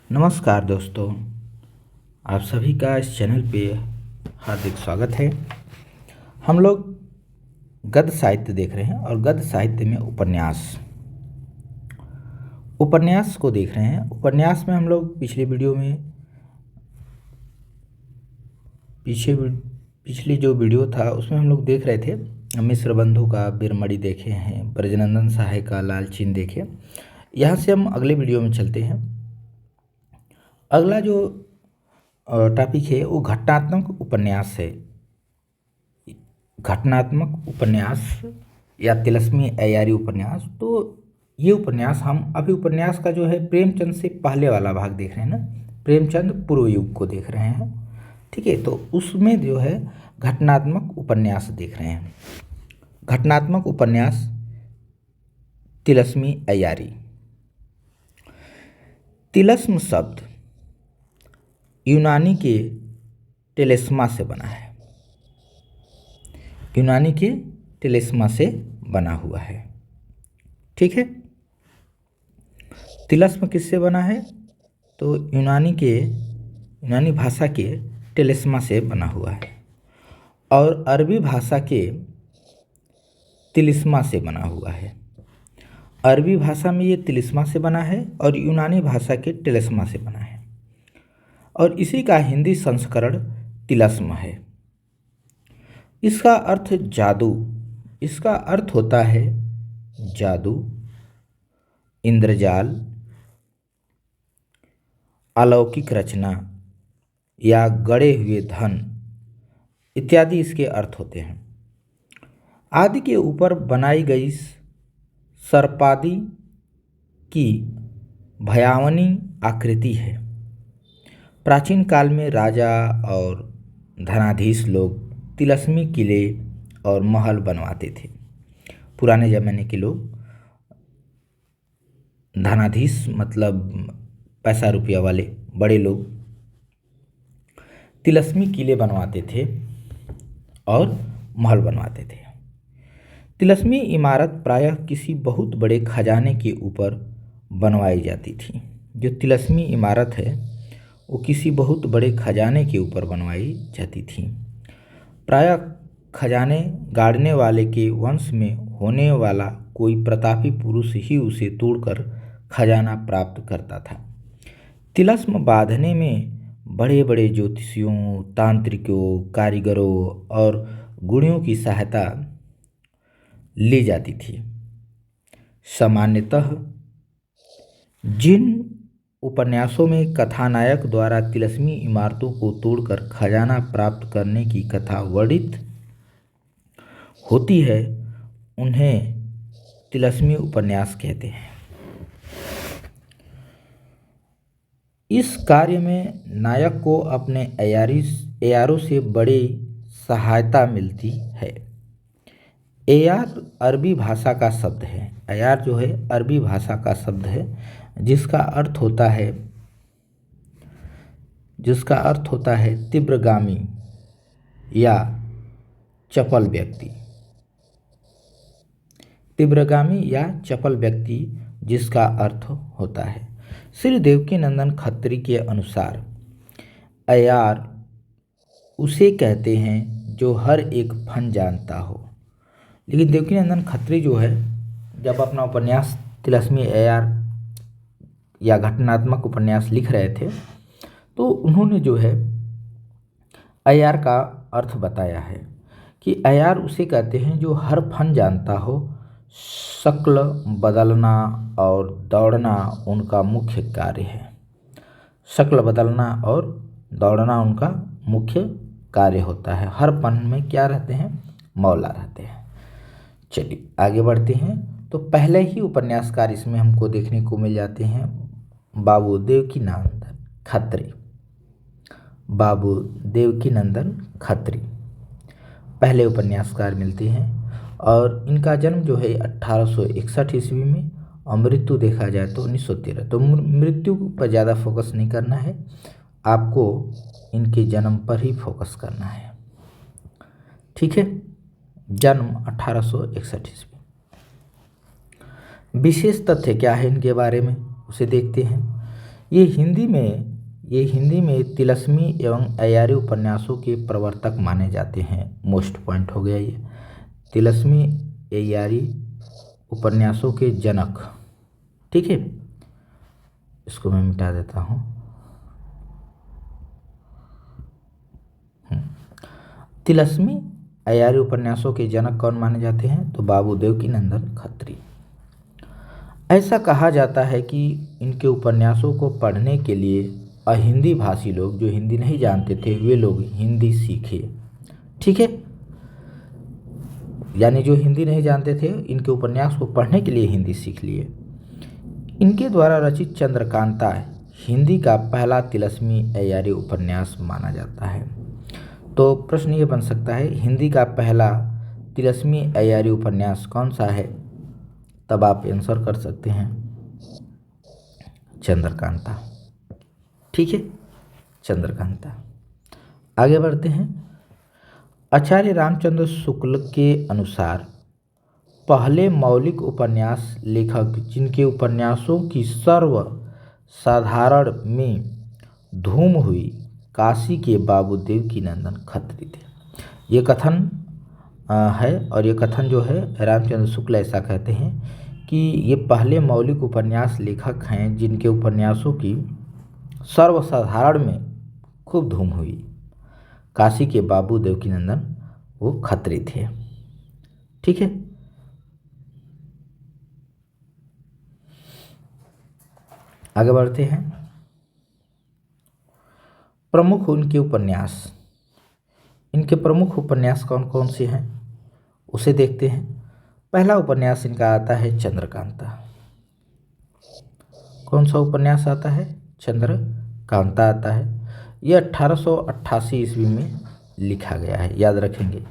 नमस्कार दोस्तों, आप सभी का इस चैनल पे हार्दिक स्वागत है। हम लोग गद्य साहित्य देख रहे हैं और गद्य साहित्य में उपन्यास को देख रहे हैं। उपन्यास में हम लोग पिछली जो वीडियो था उसमें हम लोग देख रहे थे मिश्र बंधु का बीरमणि देखे हैं, ब्रजनंदन सहाय का लालचीन देखे। यहाँ से हम अगले वीडियो में चलते हैं। अगला जो टॉपिक है वो घटनात्मक उपन्यास है। घटनात्मक उपन्यास या तिलस्मी अय्यारी उपन्यास। तो ये उपन्यास हम अभी उपन्यास का जो है प्रेमचंद से पहले वाला भाग देख रहे हैं ना, प्रेमचंद पूर्व युग को देख रहे हैं। ठीक है, तो उसमें जो है घटनात्मक उपन्यास देख रहे हैं। घटनात्मक उपन्यास तिलस्मी अय्यारी। तिलस्म शब्द यूनानी के टेलेस्मा से बना है। यूनानी के टेलेस्मा से बना हुआ है। ठीक है, तिलस्म किससे बना है? तो यूनानी भाषा के टेलेस्मा से बना हुआ है और अरबी भाषा के तिलिस्मा से बना हुआ है। अरबी भाषा में ये तिलिस्मा से बना है और यूनानी भाषा के टेलेस्मा से बना है और इसी का हिंदी संस्करण तिलस्म है। इसका अर्थ जादू, इसका अर्थ होता है जादू, इंद्रजाल, अलौकिक रचना या गड़े हुए धन इत्यादि इसके अर्थ होते हैं। आदि के ऊपर बनाई गई सर्पादि की भयावनी आकृति है। प्राचीन काल में राजा और धनाधीश लोग तिलस्मी किले और महल बनवाते थे। पुराने ज़माने के लोग, धनाधीश मतलब पैसा रुपया वाले बड़े लोग, तिलस्मी किले बनवाते थे और महल बनवाते थे। तिलस्मी इमारत प्रायः किसी बहुत बड़े खजाने के ऊपर बनवाई जाती थी। जो तिलस्मी इमारत है वो किसी बहुत बड़े खजाने के ऊपर बनवाई जाती थी। प्रायः खजाने गाड़ने वाले के वंश में होने वाला कोई प्रतापी पुरुष ही उसे तोड़कर खजाना प्राप्त करता था। तिलस्म बांधने में बड़े बड़े ज्योतिषियों, तांत्रिकों, कारीगरों और गुणियों की सहायता ली जाती थी। सामान्यतः जिन उपन्यासों में कथानायक द्वारा तिलस्मी इमारतों को तोड़कर खजाना प्राप्त करने की कथा वर्णित होती है उन्हें तिलस्मी उपन्यास कहते हैं। इस कार्य में नायक को अपने अय्यारों से बड़ी सहायता मिलती है। अय्यार अरबी भाषा का शब्द है। अय्यार जो है अरबी भाषा का शब्द है जिसका अर्थ होता है तीव्रगामी या चपल व्यक्ति। तीव्रगामी या चपल व्यक्ति जिसका अर्थ होता है। श्री देवकीनंदन खत्री के अनुसार अय्यार उसे कहते हैं जो हर एक फन जानता हो। लेकिन देवकीनंदन खत्री जो है जब अपना उपन्यास तिलस्मी अय्यार या घटनात्मक उपन्यास लिख रहे थे तो उन्होंने जो है अय्यार का अर्थ बताया है कि अय्यार उसे कहते हैं जो हर फन जानता हो। शक्ल बदलना और दौड़ना उनका मुख्य कार्य है। शक्ल बदलना और दौड़ना उनका मुख्य कार्य होता है। हर फन में क्या रहते हैं? मौला रहते हैं। चलिए आगे बढ़ते हैं। तो पहले ही उपन्यासकार इसमें हमको देखने को मिल जाते हैं बाबू देवकीनंदन खत्री। बाबू देवकीनंदन खत्री पहले उपन्यासकार मिलते हैं और इनका जन्म जो है 1861 ईस्वी में और मृत्यु देखा जाए तो 1913। तो मृत्यु पर ज़्यादा फोकस नहीं करना है, आपको इनके जन्म पर ही फोकस करना है। ठीक है, जन्म 1861 ईस्वी। विशेष तथ्य क्या है इनके बारे में उसे देखते हैं। ये हिंदी में तिलस्मी एवं अय्यारी उपन्यासों के प्रवर्तक माने जाते हैं। मोस्ट पॉइंट हो गया ये, तिलस्मी अय्यारी उपन्यासों के जनक। ठीक है, इसको मैं मिटा देता हूँ। तिलस्मी अय्यारी उपन्यासों के जनक कौन माने जाते हैं? तो बाबू देवकीनंदन खत्री। ऐसा कहा जाता है कि इनके उपन्यासों को पढ़ने के लिए अहिंदी भाषी लोग, जो हिंदी नहीं जानते थे, वे लोग हिंदी सीखे। ठीक है, यानी जो हिंदी नहीं जानते थे, इनके उपन्यास को पढ़ने के लिए हिंदी सीख लिए। इनके द्वारा रचित चंद्रकांता हिंदी का पहला तिलस्मी अय्यारी उपन्यास माना जाता है। तो प्रश्न ये बन सकता है, हिंदी का पहला तिलस्मी अय्यारी उपन्यास कौन सा है? तब आप आंसर कर सकते हैं चंद्रकांता। ठीक है, चंद्रकांता। आगे बढ़ते हैं। आचार्य रामचंद्र शुक्ल के अनुसार पहले मौलिक उपन्यास लेखक जिनके उपन्यासों की सर्वसाधारण में धूम हुई, काशी के बाबू देवकीनंदन खत्री थे। ये कथन है, और ये कथन जो है रामचंद्र शुक्ल ऐसा कहते हैं कि ये पहले मौलिक उपन्यास लेखक हैं जिनके उपन्यासों की सर्वसाधारण में खूब धूम हुई। काशी के बाबू देवकीनंदन वो खत्री थे। ठीक है, आगे बढ़ते हैं। प्रमुख उनके उपन्यास, इनके प्रमुख उपन्यास कौन कौन से हैं उसे देखते हैं। पहला उपन्यास इनका आता है चंद्रकांता। कौन सा उपन्यास आता है? चंद्रकांता आता है। यह 1888 ईस्वी में लिखा गया है, याद रखेंगे।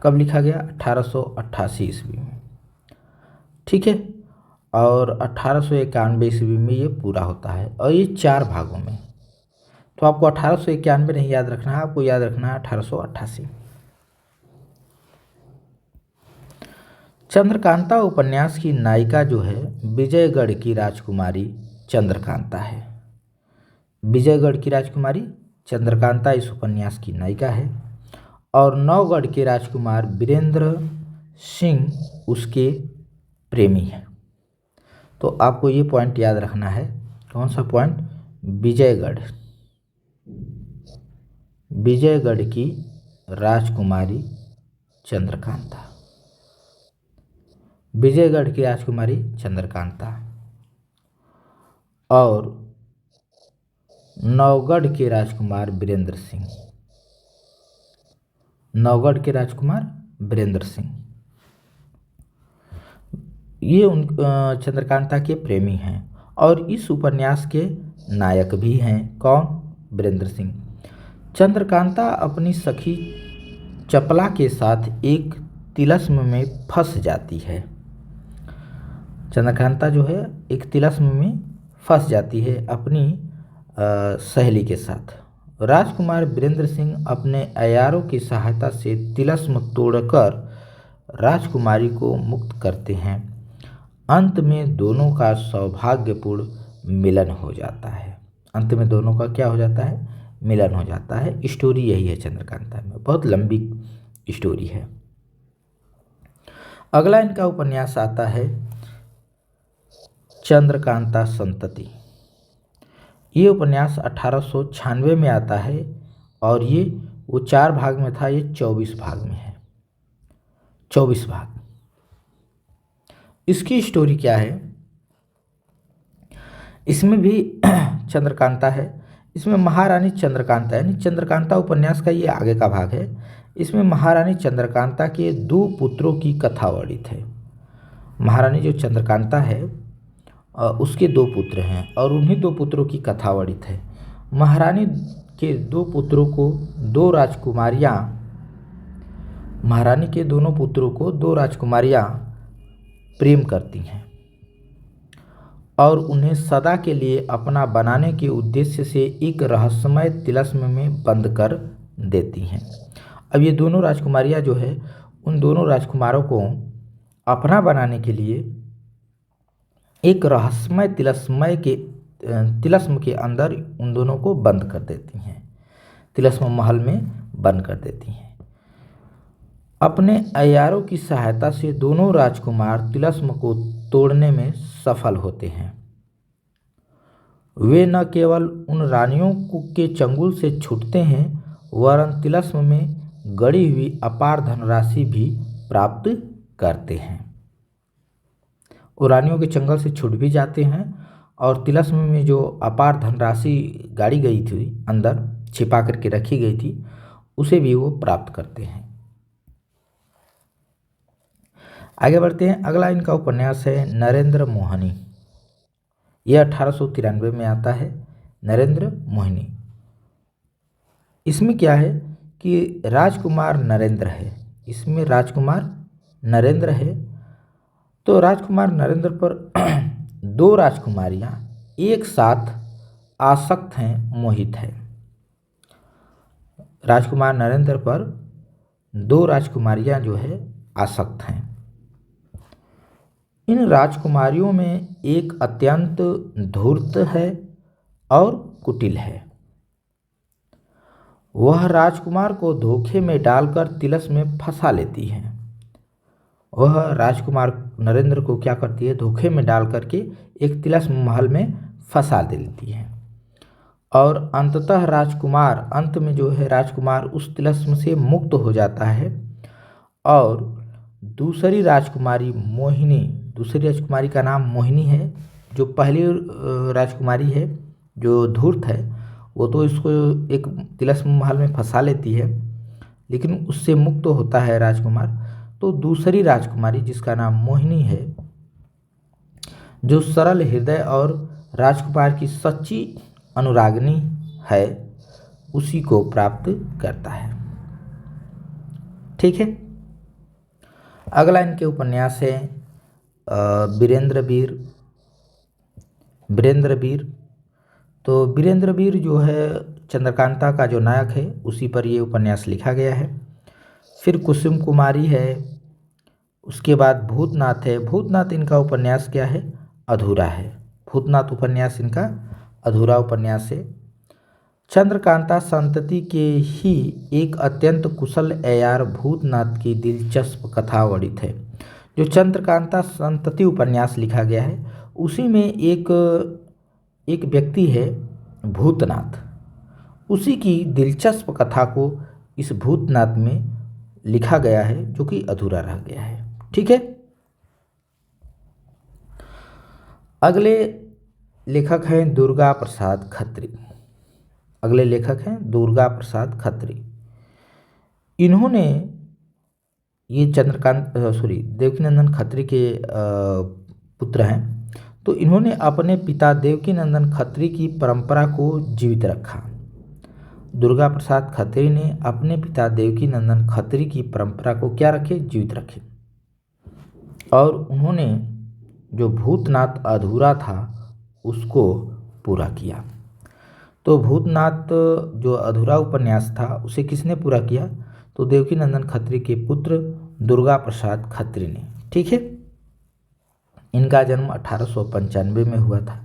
कब लिखा गया? 1888 ईस्वी में। ठीक है, और 1891 ईस्वी में ये पूरा होता है, और ये 4 भागों में। तो आपको 1891 नहीं याद रखना है, आपको याद रखना है 1888। चंद्रकांता उपन्यास की नायिका जो है विजयगढ़ की राजकुमारी चंद्रकांता है। विजयगढ़ की राजकुमारी चंद्रकांता इस उपन्यास की नायिका है, और नौगढ़ के राजकुमार वीरेंद्र सिंह उसके प्रेमी हैं। तो आपको ये पॉइंट याद रखना है। कौन सा पॉइंट? विजयगढ़ की राजकुमारी चंद्रकांता। विजयगढ़ की राजकुमारी चंद्रकांता और नौगढ़ के राजकुमार वीरेंद्र सिंह। नौगढ़ के राजकुमार वीरेंद्र सिंह ये चंद्रकांता के प्रेमी हैं, और इस उपन्यास के नायक भी हैं। कौन? वीरेंद्र सिंह। चंद्रकांता अपनी सखी चपला के साथ एक तिलस्म में फंस जाती है। चंद्रकांता जो है एक तिलस्म में फंस जाती है अपनी सहेली के साथ। राजकुमार वीरेंद्र सिंह अपने अय्यारों की सहायता से तिलस्म तोड़कर राजकुमारी को मुक्त करते हैं। अंत में दोनों का सौभाग्यपूर्ण मिलन हो जाता है। अंत में दोनों का क्या हो जाता है? मिलन हो जाता है। स्टोरी यही है चंद्रकांता में, बहुत लंबी स्टोरी है। अगला इनका उपन्यास आता है चंद्रकांता संतति। ये उपन्यास 1896 में आता है, और ये वो 4 भाग में था, ये 24 भाग में है। 24 भाग। इसकी स्टोरी क्या है? इसमें भी चंद्रकांता है। इसमें महारानी चंद्रकांता, यानी चंद्रकांता उपन्यास का ये आगे का भाग है। इसमें महारानी चंद्रकांता के 2 पुत्रों की कथा वर्णित है। महारानी जो चंद्रकांता है उसके 2 पुत्र हैं, और उन्हीं 2 पुत्रों की कथा वर्णित है। महारानी के 2 पुत्रों को 2 राजकुमारियाँ, महारानी के दोनों पुत्रों को 2 राजकुमारियाँ प्रेम करती हैं, और उन्हें सदा के लिए अपना बनाने के उद्देश्य से एक रहस्यमय तिलस्म में बंद कर देती हैं। अब ये दोनों राजकुमारियाँ जो है, उन दोनों राजकुमारों को अपना बनाने के लिए एक रहस्यमय तिलस्म के अंदर उन दोनों को बंद कर देती हैं, तिलस्म महल में बंद कर देती हैं। अपने अय्यारों की सहायता से दोनों राजकुमार तिलस्म को तोड़ने में सफल होते हैं। वे न केवल उन रानियों के चंगुल से छूटते हैं वरन तिलस्म में गड़ी हुई अपार धनराशि भी प्राप्त करते हैं। वो रानियों के चंगल से छूट भी जाते हैं और तिलस्म में जो अपार धनराशि गाड़ी गई थी, अंदर छिपा करके रखी गई थी, उसे भी वो प्राप्त करते हैं। आगे बढ़ते हैं। अगला इनका उपन्यास है नरेंद्र मोहिनी। यह 1893 में आता है, नरेंद्र मोहिनी। इसमें क्या है कि राजकुमार नरेंद्र है, इसमें राजकुमार नरेंद्र है। तो राजकुमार नरेंद्र पर दो राजकुमारियां एक साथ आसक्त हैं, मोहित हैं। राजकुमार नरेंद्र पर दो राजकुमारियां जो है आसक्त हैं। इन राजकुमारियों में एक अत्यंत धूर्त है और कुटिल है। वह राजकुमार को धोखे में डालकर तिलस्म में फंसा लेती है। वह राजकुमार नरेंद्र को क्या करती है, धोखे में डाल करके एक तिलस्म महल में फंसा देती है। और अंततः राजकुमार, अंत में जो है राजकुमार उस तिलस्म से मुक्त हो जाता है और दूसरी राजकुमारी मोहिनी, दूसरी राजकुमारी का नाम मोहिनी है। जो पहली राजकुमारी है जो धूर्त है, वो तो इसको एक तिलस्म महल में फंसा लेती है, लेकिन उससे मुक्त होता है राजकुमार। तो दूसरी राजकुमारी जिसका नाम मोहिनी है, जो सरल हृदय और राजकुमार की सच्ची अनुरागिनी है, उसी को प्राप्त करता है। ठीक है। अगला इनके उपन्यास है वीरेंद्र वीर। वीरेंद्र वीर, तो वीरेंद्र वीर जो है चंद्रकांता का जो नायक है, उसी पर ये उपन्यास लिखा गया है। फिर कुसुम कुमारी है, उसके बाद भूतनाथ है। भूतनाथ इनका उपन्यास क्या है, अधूरा है। भूतनाथ उपन्यास इनका अधूरा उपन्यास है। चंद्रकांता संतति के ही एक अत्यंत कुशल अय्यार भूतनाथ की दिलचस्प कथा वर्णित है। जो चंद्रकांता संतति उपन्यास लिखा गया है, उसी में एक व्यक्ति है भूतनाथ, उसी की दिलचस्प कथा को इस भूतनाथ में लिखा गया है, जो कि अधूरा रह गया है। ठीक है। अगले लेखक हैं दुर्गा प्रसाद खत्री। अगले लेखक हैं दुर्गा प्रसाद खत्री। इन्होंने ये देवकीनंदन खत्री के पुत्र हैं। तो इन्होंने अपने पिता देवकीनंदन खत्री की परंपरा को जीवित रखा। दुर्गा प्रसाद खत्री ने अपने पिता देवकीनंदन खत्री की परंपरा को क्या रखे, जीवित रखे। और उन्होंने जो भूतनाथ अधूरा था उसको पूरा किया। तो भूतनाथ जो अधूरा उपन्यास था उसे किसने पूरा किया, तो देवकीनंदन खत्री के पुत्र दुर्गा प्रसाद खत्री ने। ठीक है। इनका जन्म 1895 में हुआ था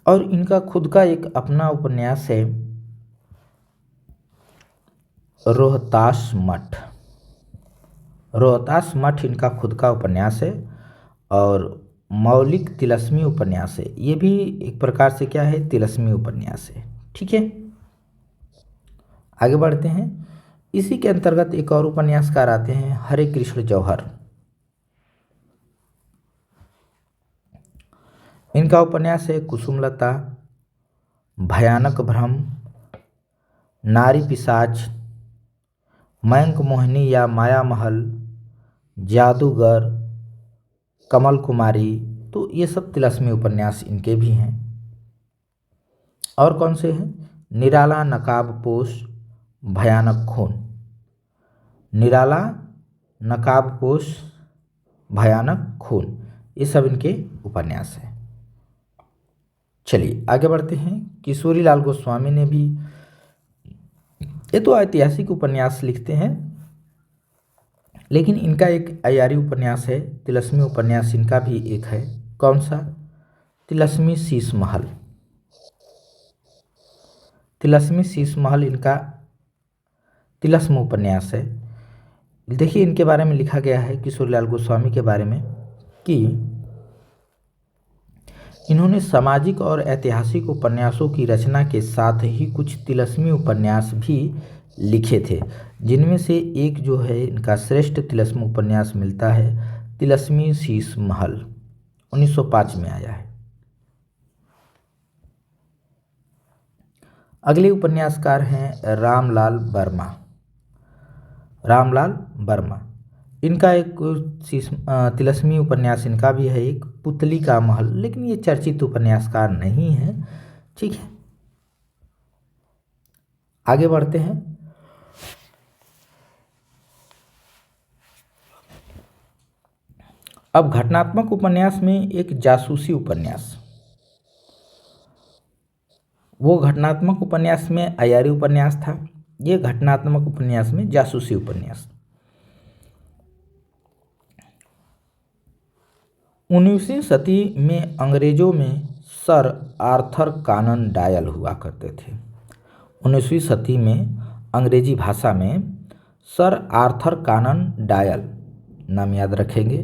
और इनका खुद का एक अपना उपन्यास है रोहतास मठ। रोहतास मठ इनका खुद का उपन्यास है और मौलिक तिलस्मी उपन्यास है। ये भी एक प्रकार से क्या है, तिलस्मी उपन्यास है। ठीक है। आगे बढ़ते हैं। इसी के अंतर्गत एक और उपन्यासकार आते हैं हरे कृष्ण जौहर। इनका उपन्यास है कुसुमलता, भयानक भ्रम, नारी पिशाच, मयंक मोहिनी या माया महल, जादूगर, कमल कुमारी। तो ये सब तिलस्मी उपन्यास इनके भी हैं। और कौन से हैं, निराला नकाबपोश, भयानक खून। निराला नकाबपोश, भयानक खून, ये सब इनके उपन्यास हैं। चलिए आगे बढ़ते हैं। किशोरी लाल गोस्वामी ने भी, ये तो ऐतिहासिक उपन्यास लिखते हैं, लेकिन इनका एक अय्यारी उपन्यास है, तिलस्मी उपन्यास इनका भी एक है। कौन सा, तिलस्मी शीश महल। तिलस्मी शीश महल इनका तिलस्म उपन्यास है। देखिए इनके बारे में लिखा गया है किशोरीलाल गोस्वामी के बारे में कि इन्होंने सामाजिक और ऐतिहासिक उपन्यासों की रचना के साथ ही कुछ तिलस्मी उपन्यास भी लिखे थे, जिनमें से एक जो है इनका श्रेष्ठ तिलस्म उपन्यास मिलता है तिलस्मी शीश महल, 1905 में आया है। अगले उपन्यासकार हैं रामलाल वर्मा। रामलाल वर्मा इनका एक तिलस्मी उपन्यास इनका भी है, एक पुतली का महल, लेकिन ये चर्चित उपन्यासकार नहीं है। ठीक है, आगे बढ़ते हैं। अब घटनात्मक उपन्यास में एक जासूसी उपन्यास, वो घटनात्मक उपन्यास में अयारी उपन्यास था, ये घटनात्मक उपन्यास में जासूसी उपन्यास। 19वीं सदी में अंग्रेजों में सर आर्थर कानन डायल हुआ करते थे। 19वीं सदी में अंग्रेजी भाषा में सर आर्थर कानन डायल, नाम याद रखेंगे,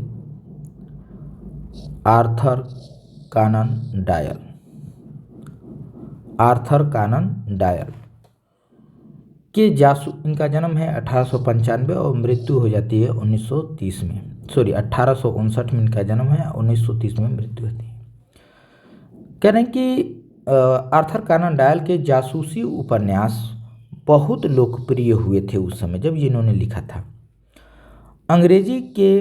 आर्थर कानन डायल, आर्थर कानन डायल के इनका जन्म है 1895 और मृत्यु हो जाती है 1930 में, 1859 में इनका जन्म है, 1930 में मृत्यु होती है। कह रहे हैं कि आर्थर कानन डायल के जासूसी उपन्यास बहुत लोकप्रिय हुए थे उस समय जब इन्होंने लिखा था। अंग्रेजी के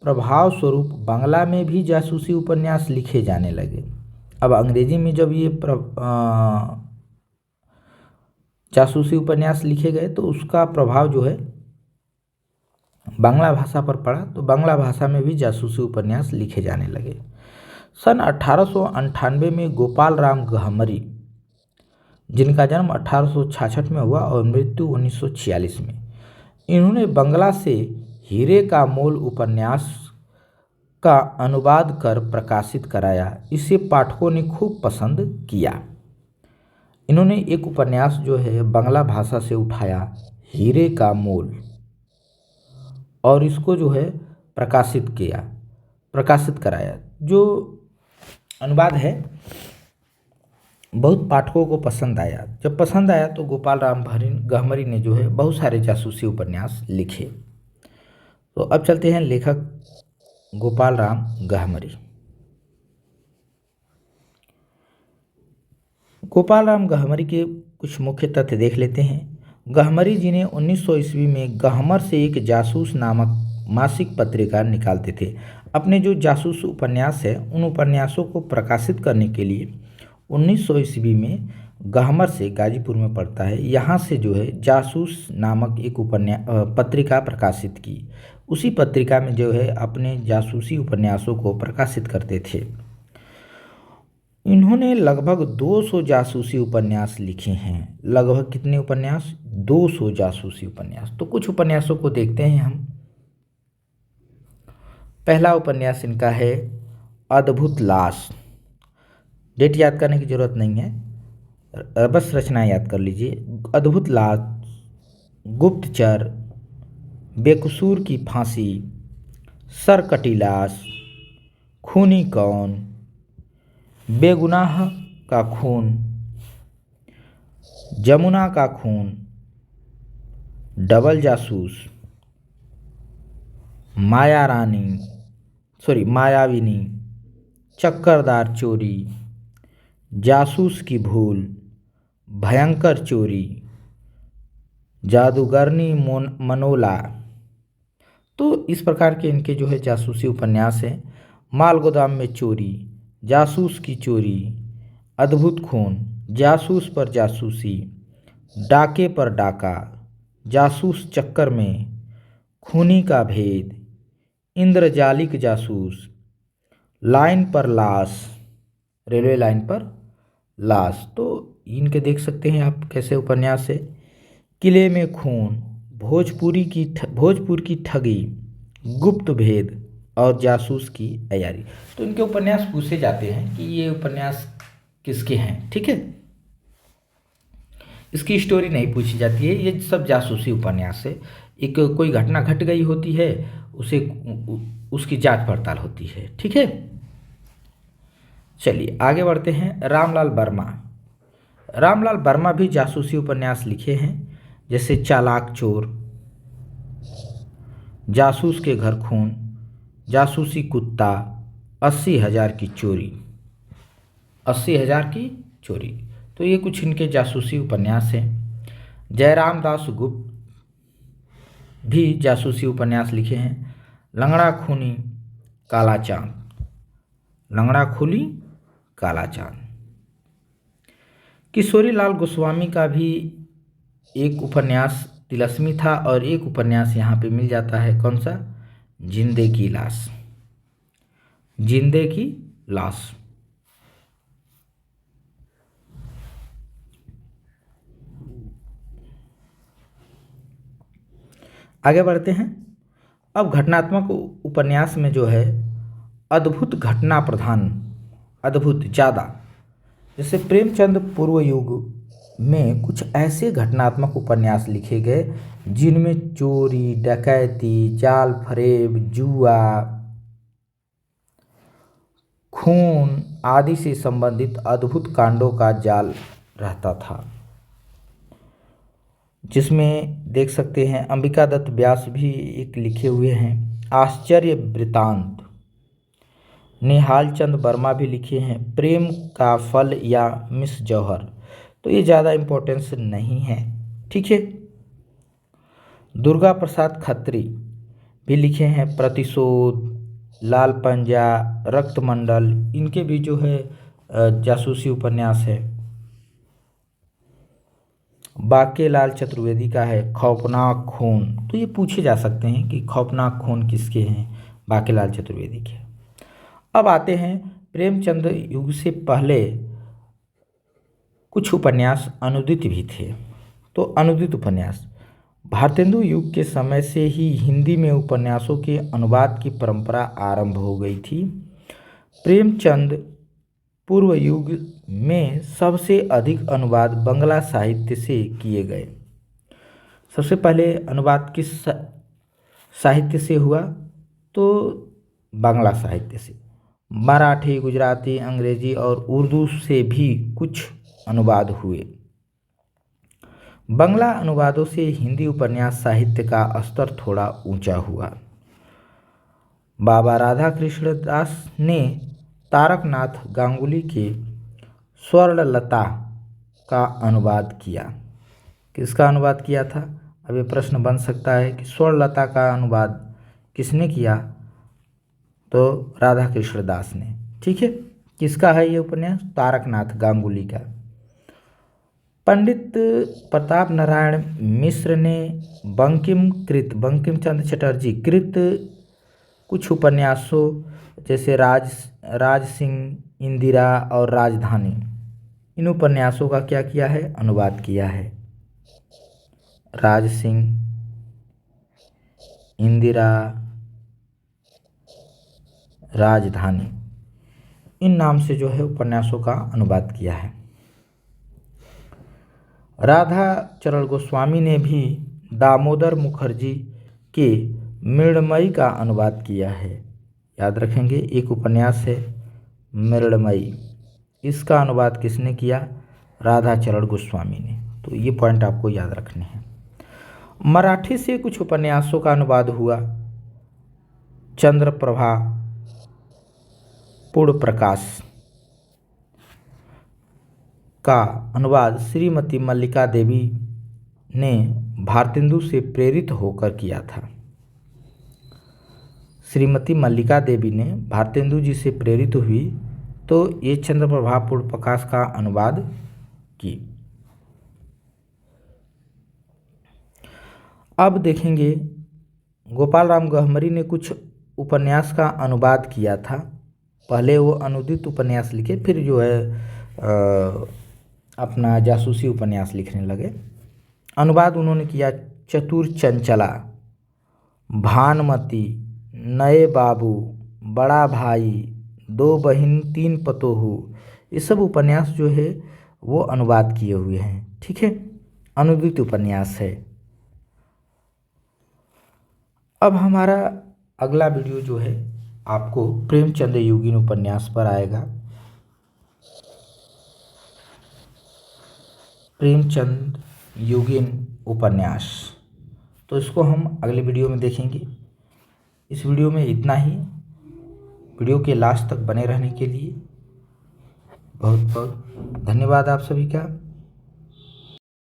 प्रभाव स्वरूप बांग्ला में भी जासूसी उपन्यास लिखे जाने लगे। अब अंग्रेजी में जब ये जासूसी उपन्यास लिखे गए तो उसका प्रभाव जो है बांग्ला भाषा पर पड़ा, तो बांग्ला भाषा में भी जासूसी उपन्यास लिखे जाने लगे। सन 1898 में गोपाल राम गहमरी, जिनका जन्म 1866 में हुआ और मृत्यु 1946 में, इन्होंने बंगला से हीरे का मोल उपन्यास का अनुवाद कर प्रकाशित कराया। इसे पाठकों ने खूब पसंद किया। इन्होंने एक उपन्यास जो है बांग्ला भाषा से उठाया, हीरे का मोल, और इसको जो है प्रकाशित कराया। जो अनुवाद है बहुत पाठकों को पसंद आया। जब पसंद आया तो गोपाल राम गहमरी ने जो है बहुत सारे जासूसी उपन्यास लिखे। तो अब चलते हैं लेखक गोपाल राम गहमरी। गोपाल राम गहमरी के कुछ मुख्य तथ्य देख लेते हैं। गहमरी जी ने 1900 ईस्वी में गहमर से एक जासूस नामक मासिक पत्रिका निकालते थे। अपने जो जासूस उपन्यास है उन उपन्यासों को प्रकाशित करने के लिए 1900 ईस्वी में गहमर से, गाजीपुर में पड़ता है, यहाँ से जो है जासूस नामक एक पत्रिका प्रकाशित की। उसी पत्रिका में जो है अपने जासूसी उपन्यासों को प्रकाशित करते थे। इन्होंने लगभग 200 जासूसी उपन्यास लिखे हैं। लगभग कितने उपन्यास? 200 जासूसी उपन्यास। तो कुछ उपन्यासों को देखते हैं हम। पहला उपन्यास इनका है अद्भुत लाश। डेट याद करने की जरूरत नहीं है, बस रचना याद कर लीजिए। अद्भुत लाश, गुप्तचर, बेकसूर की फांसी, सरकटी लाश, खूनी कौन, बेगुनाह का खून, जमुना का खून, डबल जासूस, मायाविनी, चक्करदार चोरी, जासूस की भूल, भयंकर चोरी, जादूगरनी मनोला। तो इस प्रकार के इनके जो है जासूसी उपन्यास हैं। माल गोदाम में चोरी, जासूस की चोरी, अद्भुत खून, जासूस पर जासूसी, डाके पर डाका, जासूस चक्कर में, खूनी का भेद, इंद्रजालिक जासूस, लाइन पर लाश, रेलवे लाइन पर लाश। तो इनके देख सकते हैं आप कैसे उपन्यास है। किले में खून, भोजपुर की ठगी, गुप्त भेद, और जासूस की अयारी। तो इनके उपन्यास पूछे जाते हैं कि ये उपन्यास किसके हैं, ठीक है। इसकी स्टोरी नहीं पूछी जाती है, ये सब जासूसी उपन्यास है। एक कोई घटना घट गई होती है, उसे उसकी जांच पड़ताल होती है, ठीक है। चलिए आगे बढ़ते हैं। रामलाल वर्मा। रामलाल वर्मा भी जासूसी उपन्यास लिखे हैं, जैसे चालाक चोर, जासूस के घर खून, जासूसी कुत्ता, 80,000 की चोरी। 80,000 की चोरी, तो ये कुछ इनके जासूसी उपन्यास हैं। जयराम दास गुप्त भी जासूसी उपन्यास लिखे हैं। लंगड़ा खूनी, काला चांद। लंगड़ा खूनी, काला चांद। किशोरी लाल गोस्वामी का भी एक उपन्यास तिलस्मी था, और एक उपन्यास यहाँ पे मिल जाता है, कौन सा? जिंदे की लाश। जिंदे की लाश। आगे बढ़ते हैं। अब घटनात्मक उपन्यास में जो है अद्भुत घटना प्रधान, अद्भुत ज़्यादा, जैसे प्रेमचंद पूर्व युग में कुछ ऐसे घटनात्मक उपन्यास लिखे गए जिनमें चोरी, डकैती, जाल फरेब, जुआ, खून आदि से संबंधित अद्भुत कांडों का जाल रहता था, जिसमें देख सकते हैं अंबिका दत्त व्यास भी एक लिखे हुए हैं। आश्चर्य वृतांत। निहाल चंद वर्मा भी लिखे हैं। प्रेम का फल या मिस जौहर, तो ये ज़्यादा इम्पोर्टेंस नहीं है, ठीक है। दुर्गा प्रसाद खत्री भी लिखे हैं। प्रतिशोध, लाल पंजा, रक्तमंडल, इनके भी जो है जासूसी उपन्यास है। बांकेलाल चतुर्वेदी का है खौफनाक खून, तो ये पूछे जा सकते हैं कि खौफनाक खून किसके हैं? बांकेलाल चतुर्वेदी के। अब आते हैं प्रेमचंद युग से पहले कुछ उपन्यास अनुदित भी थे। तो अनुदित उपन्यास, भारतेंदु युग के समय से ही हिंदी में उपन्यासों के अनुवाद की परंपरा आरंभ हो गई थी। प्रेमचंद पूर्व युग में सबसे अधिक अनुवाद बंगला साहित्य से किए गए। सबसे पहले अनुवाद किस साहित्य से हुआ? तो बांग्ला साहित्य से। मराठी, गुजराती, अंग्रेजी और उर्दू से भी कुछ अनुवाद हुए। बांग्ला अनुवादों से हिंदी उपन्यास साहित्य का स्तर थोड़ा ऊंचा हुआ। बाबा राधाकृष्ण दास ने तारकनाथ गांगुली के स्वर्णलता का अनुवाद किया। किसका अनुवाद किया था? अब ये प्रश्न बन सकता है कि स्वर्णलता का अनुवाद किसने किया? तो राधाकृष्ण दास ने, ठीक है। किसका है ये उपन्यास? तारकनाथ गांगुली का। पंडित प्रताप नारायण मिश्र ने बंकिम चंद्र चटर्जी कृत कुछ उपन्यासों, जैसे राज सिंह, इंदिरा और राजधानी, इन उपन्यासों का क्या किया है? अनुवाद किया है। राज सिंह, इंदिरा, राजधानी, इन नाम से जो है उपन्यासों का अनुवाद किया है। राधा चरण गोस्वामी ने भी दामोदर मुखर्जी के मृण्मयी का अनुवाद किया है। याद रखेंगे, एक उपन्यास है मृण्मयी, इसका अनुवाद किसने किया? राधा चरण गोस्वामी ने। तो ये पॉइंट आपको याद रखने हैं। मराठी से कुछ उपन्यासों का अनुवाद हुआ। चंद्रप्रभा, पूर्ण प्रकाश का अनुवाद श्रीमती मल्लिका देवी ने भारतेंदु से प्रेरित होकर किया था। श्रीमती मल्लिका देवी ने भारतेंदु जी से प्रेरित हुई, तो ये चंद्रप्रभा पूर्ण प्रकाश का अनुवाद की। अब देखेंगे गोपाल राम गहमरी ने कुछ उपन्यास का अनुवाद किया था। पहले वो अनुदित उपन्यास लिखे, फिर जो है अपना जासूसी उपन्यास लिखने लगे। अनुवाद उन्होंने किया चतुर चंचला, भानुमति, नए बाबू, बड़ा भाई, दो बहिन तीन पतोहू, ये सब उपन्यास जो है वो अनुवाद किए हुए हैं। ठीक है, अनुदित उपन्यास है। अब हमारा अगला वीडियो जो है आपको प्रेमचंद योगिन उपन्यास पर आएगा। प्रेमचंद योगिन उपन्यास, तो इसको हम अगले वीडियो में देखेंगे। इस वीडियो में इतना ही। वीडियो के लास्ट तक बने रहने के लिए बहुत बहुत धन्यवाद आप सभी का।